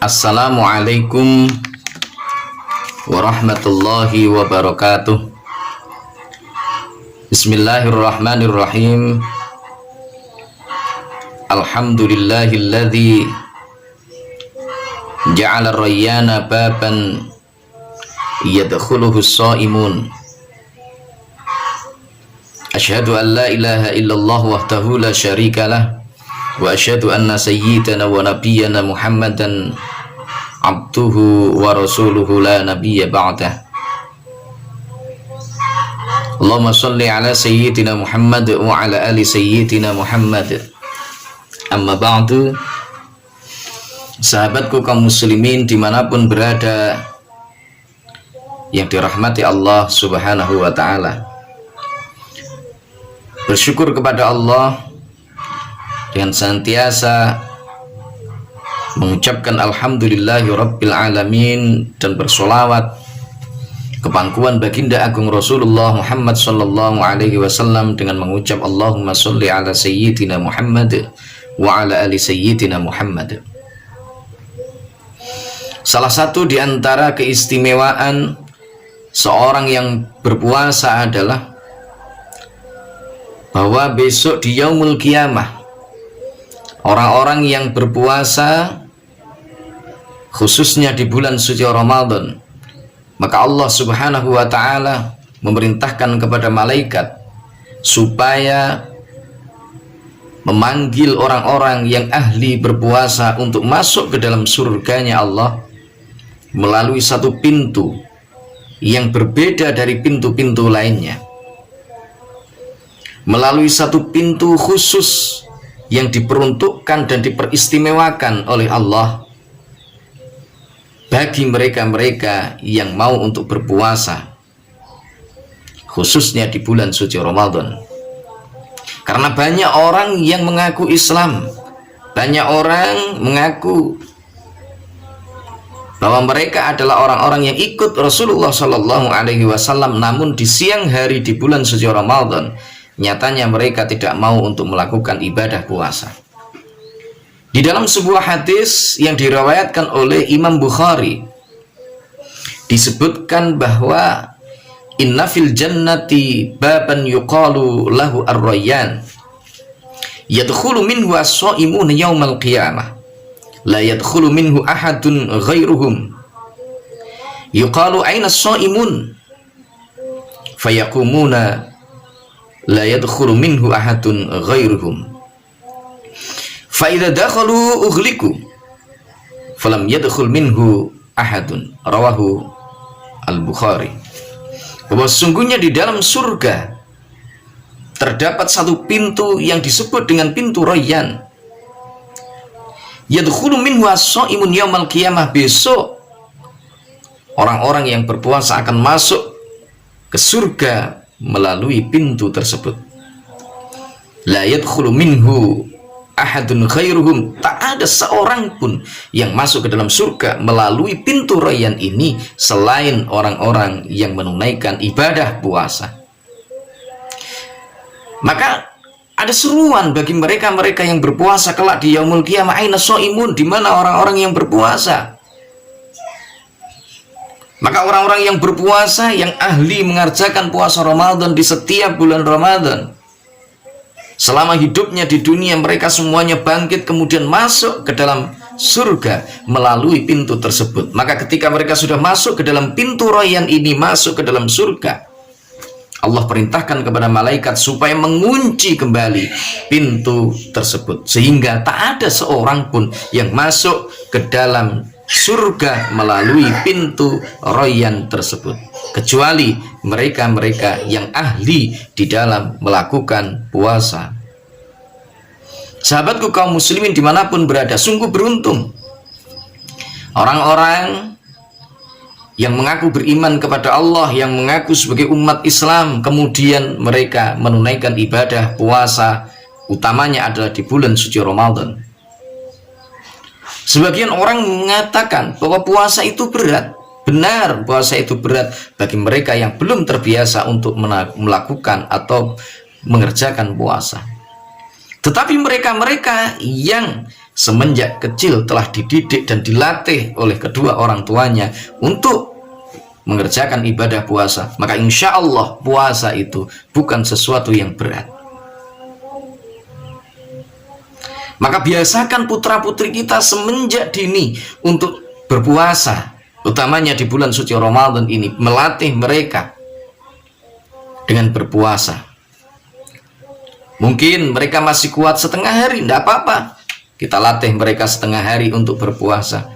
Assalamualaikum warahmatullahi wabarakatuh. Bismillahirrahmanirrahim. Alhamdulillahilladzi ja'ala ar-rayyana baban yadkhuluhu as-sha'imun. Asyhadu an la ilaha illallah wahdahu la syarika lah wa asyhadu anna sayyidana wa nabiyyana Muhammadan abduhu wa rasuluhu la nabiyya ba'dah. Allahumma sholli ala sayyidina Muhammad wa ala ali sayyidina Muhammad. Amma ba'du. Sahabatku kaum muslimin dimanapun berada yang dirahmati Allah subhanahu wa ta'ala, bersyukur kepada Allah dengan senantiasa mengucapkan alhamdulillahi rabbil alamin dan bersolawat ke pangkuan baginda agung Rasulullah Muhammad sallallahu alaihi wasallam dengan mengucap Allahumma sholli ala sayyidina Muhammad wa ala ali sayyidina Muhammad. Salah satu di antara keistimewaan seorang yang berpuasa adalah bahwa besok di yaumul qiyamah orang-orang yang berpuasa khususnya di bulan suci Ramadan, maka Allah subhanahu wa ta'ala memerintahkan kepada malaikat supaya memanggil orang-orang yang ahli berpuasa untuk masuk ke dalam surganya Allah melalui satu pintu yang berbeda dari pintu-pintu lainnya, melalui satu pintu khusus yang diperuntukkan dan diperistimewakan oleh Allah bagi mereka-mereka yang mau untuk berpuasa khususnya di bulan suci Ramadan. Karena banyak orang yang mengaku Islam, banyak orang mengaku bahwa mereka adalah orang-orang yang ikut Rasulullah Shallallahu Alaihi Wasallam, namun di siang hari di bulan suci Ramadan nyatanya mereka tidak mau untuk melakukan ibadah puasa. Di dalam sebuah hadis yang diriwayatkan oleh Imam Bukhari disebutkan bahwa inna fil jannati baban yuqalu lahu ar-rayyan yadkhulu minhu as-sha'imun yaumal qiyamah la yadkhulu minhu ahadun ghairuhum yuqalu aina as-sha'imun fayaqumuna la yadkhulu minhu ahadun ghairuhum fa idza dakhalu ughliku falam yadkhul minhu ahadun. Rawahu Al-Bukhari. Bahwa sungguhnya di dalam surga terdapat satu pintu yang disebut dengan pintu Rayyan. Yadkhulu minhu as-shaimun yaumal qiyamah. Besok orang-orang yang berpuasa akan masuk ke surga melalui pintu tersebut. La yadkhulu minhu ahadun khairuhum. Tak ada seorang pun yang masuk ke dalam surga melalui pintu Rayyan ini selain orang-orang yang menunaikan ibadah puasa. Maka ada seruan bagi mereka-mereka yang berpuasa kelak di yaumul qiyamah, aina shaimun, di mana orang-orang yang berpuasa? Maka orang-orang yang berpuasa yang ahli mengerjakan puasa Ramadan di setiap bulan Ramadan, selama hidupnya di dunia mereka semuanya bangkit kemudian masuk ke dalam surga melalui pintu tersebut. Maka ketika mereka sudah masuk ke dalam pintu Rayyan ini, masuk ke dalam surga, Allah perintahkan kepada malaikat supaya mengunci kembali pintu tersebut sehingga tak ada seorang pun yang masuk ke dalam surga melalui pintu Rayyan tersebut kecuali mereka-mereka yang ahli di dalam melakukan puasa. Sahabatku kaum muslimin dimanapun berada, sungguh beruntung orang-orang yang mengaku beriman kepada Allah, yang mengaku sebagai umat Islam, kemudian mereka menunaikan ibadah puasa, utamanya adalah di bulan suci Ramadan. Sebagian orang mengatakan bahwa puasa itu berat. Benar, puasa itu berat bagi mereka yang belum terbiasa untuk melakukan atau mengerjakan puasa. Tetapi mereka-mereka yang semenjak kecil telah dididik dan dilatih oleh kedua orang tuanya untuk mengerjakan ibadah puasa, maka insya Allah puasa itu bukan sesuatu yang berat. Maka biasakan putra-putri kita semenjak dini untuk berpuasa, utamanya di bulan suci Ramadan ini, melatih mereka dengan berpuasa. Mungkin mereka masih kuat setengah hari, tidak apa-apa, kita latih mereka setengah hari untuk berpuasa.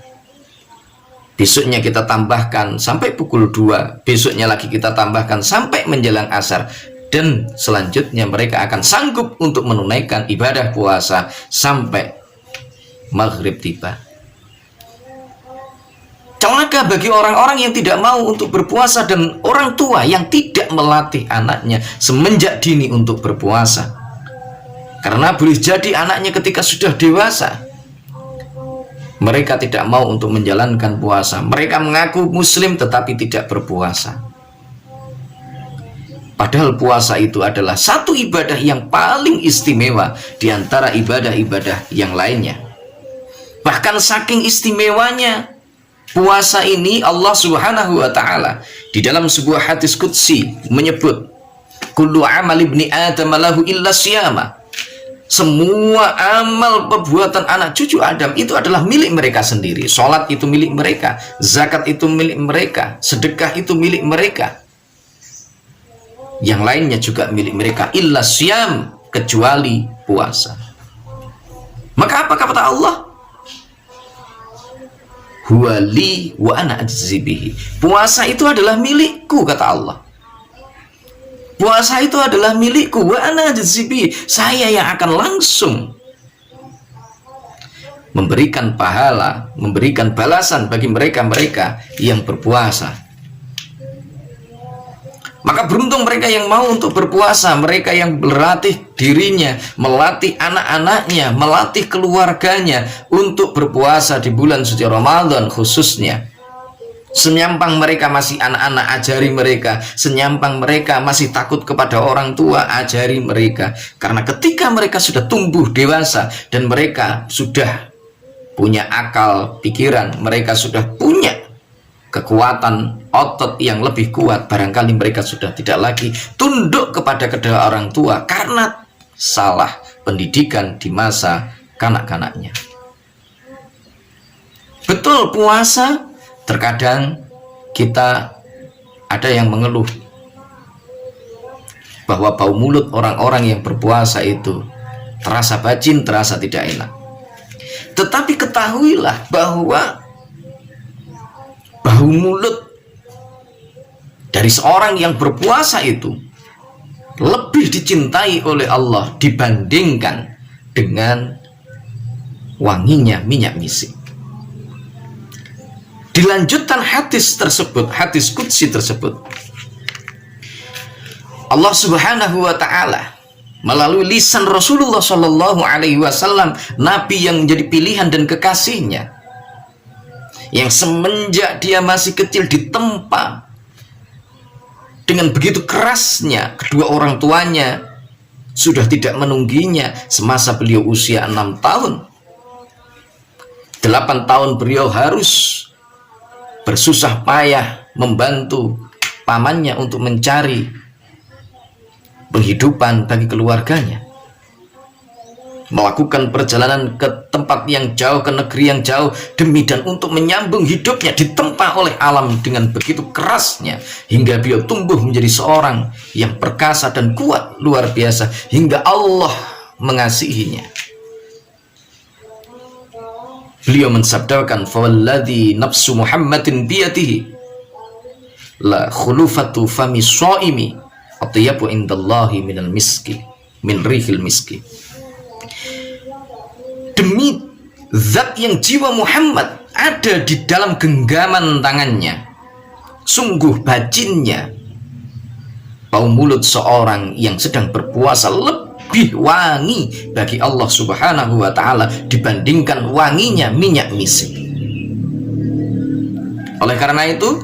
Besoknya kita tambahkan sampai pukul 2, besoknya lagi kita tambahkan sampai menjelang asar, dan selanjutnya mereka akan sanggup untuk menunaikan ibadah puasa sampai maghrib tiba. Celaka bagi orang-orang yang tidak mau untuk berpuasa dan orang tua yang tidak melatih anaknya semenjak dini untuk berpuasa. Karena boleh jadi anaknya ketika sudah dewasa, mereka tidak mau untuk menjalankan puasa. Mereka mengaku muslim tetapi tidak berpuasa. Padahal puasa itu adalah satu ibadah yang paling istimewa di antara ibadah-ibadah yang lainnya. Bahkan saking istimewanya puasa ini, Allah Subhanahu wa taala di dalam sebuah hadis qudsi menyebut, kullu amal ibni adam lahu illa siyama. Semua amal perbuatan anak cucu Adam itu adalah milik mereka sendiri. Sholat itu milik mereka, zakat itu milik mereka, sedekah itu milik mereka, yang lainnya juga milik mereka, illa syam, kecuali puasa. Maka apa kata Allah? Huwa li wa ana ajzi bihi. Puasa itu adalah milikku, kata Allah. Puasa itu adalah milikku, wa ana ajzi bihi. Saya yang akan langsung memberikan pahala, memberikan balasan bagi mereka-mereka yang berpuasa. Maka beruntung mereka yang mau untuk berpuasa, mereka yang berlatih dirinya, melatih anak-anaknya, melatih keluarganya untuk berpuasa di bulan suci Ramadan khususnya. Senyampang mereka masih anak-anak, ajari mereka. Senyampang mereka masih takut kepada orang tua, ajari mereka. Karena ketika mereka sudah tumbuh dewasa dan mereka sudah punya akal pikiran, mereka sudah punya kekuatan otot yang lebih kuat, barangkali mereka sudah tidak lagi tunduk kepada kedua orang tua karena salah pendidikan di masa kanak-kanaknya. Betul, puasa terkadang kita ada yang mengeluh bahwa bau mulut orang-orang yang berpuasa itu terasa bacin, terasa tidak enak. Tetapi ketahuilah bahwa bau mulut dari seorang yang berpuasa itu lebih dicintai oleh Allah dibandingkan dengan wanginya minyak misik. Dilanjutkan hadis tersebut, hadis qudsi tersebut, Allah Subhanahu wa taala melalui lisan Rasulullah Shallallahu alaihi wasallam, nabi yang menjadi pilihan dan kekasihnya, yang semenjak dia masih kecil ditempa dengan begitu kerasnya kedua orang tuanya, sudah tidak menungginya semasa beliau usia 6 tahun. 8 tahun beliau harus bersusah payah membantu pamannya untuk mencari penghidupan bagi keluarganya, melakukan perjalanan ke tempat yang jauh, ke negeri yang jauh, demi dan untuk menyambung hidupnya, ditempa oleh alam dengan begitu kerasnya, hingga beliau tumbuh menjadi seorang yang perkasa dan kuat luar biasa, hingga Allah mengasihinya. Beliau mensabdakan, fawalladhi nafsu Muhammadin biyadihi la khulufatu fami shaimi atyabu indallahi minal miski min rihil miski. Demi zat yang jiwa Muhammad ada di dalam genggaman tangannya, sungguh bajinnya bau mulut seorang yang sedang berpuasa lebih wangi bagi Allah Subhanahu wa taala dibandingkan wanginya minyak misik. Oleh karena itu,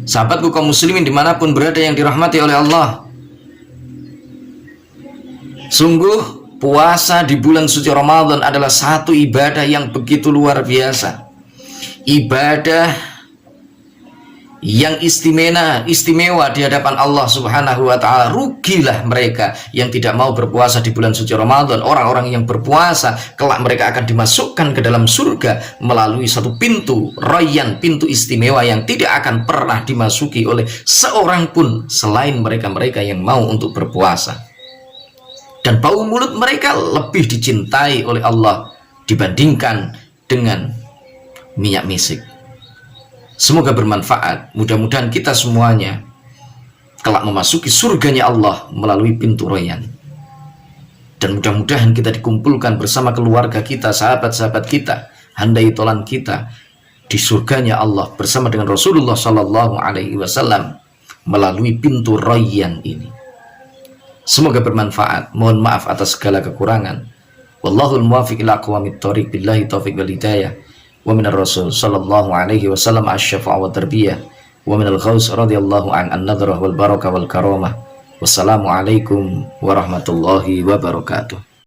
sahabatku kaum muslimin dimanapun berada yang dirahmati oleh Allah, sungguh Puasa di bulan suci Ramadan adalah satu ibadah yang begitu luar biasa. Ibadah yang istimewa di hadapan Allah Subhanahu wa taala. Rugilah mereka yang tidak mau berpuasa di bulan suci Ramadan. Orang-orang yang berpuasa kelak mereka akan dimasukkan ke dalam surga melalui satu pintu rayyan, pintu istimewa yang tidak akan pernah dimasuki oleh seorang pun selain mereka-mereka yang mau untuk berpuasa. Dan bau mulut mereka lebih dicintai oleh Allah dibandingkan dengan minyak misik. Semoga bermanfaat. Mudah-mudahan kita semuanya kelak memasuki surganya Allah melalui pintu rayyan. Dan mudah-mudahan kita dikumpulkan bersama keluarga kita, sahabat-sahabat kita, handai tolan kita di surganya Allah bersama dengan Rasulullah Sallallahu Alaihi Wasallam melalui pintu rayyan ini. Semoga bermanfaat. Mohon maaf atas segala kekurangan. Wallahul muwaffiq ila aqwamit thoriq. Billahi taufiq wal hidayah. Wa minar rasul sallallahu alaihi wasallam asy-syafa'ah wa tarbiyah. Wa minal ghaus radhiyallahu an nadrah wal barakah wal karamah. Wassalamu alaikum warahmatullahi wabarakatuh.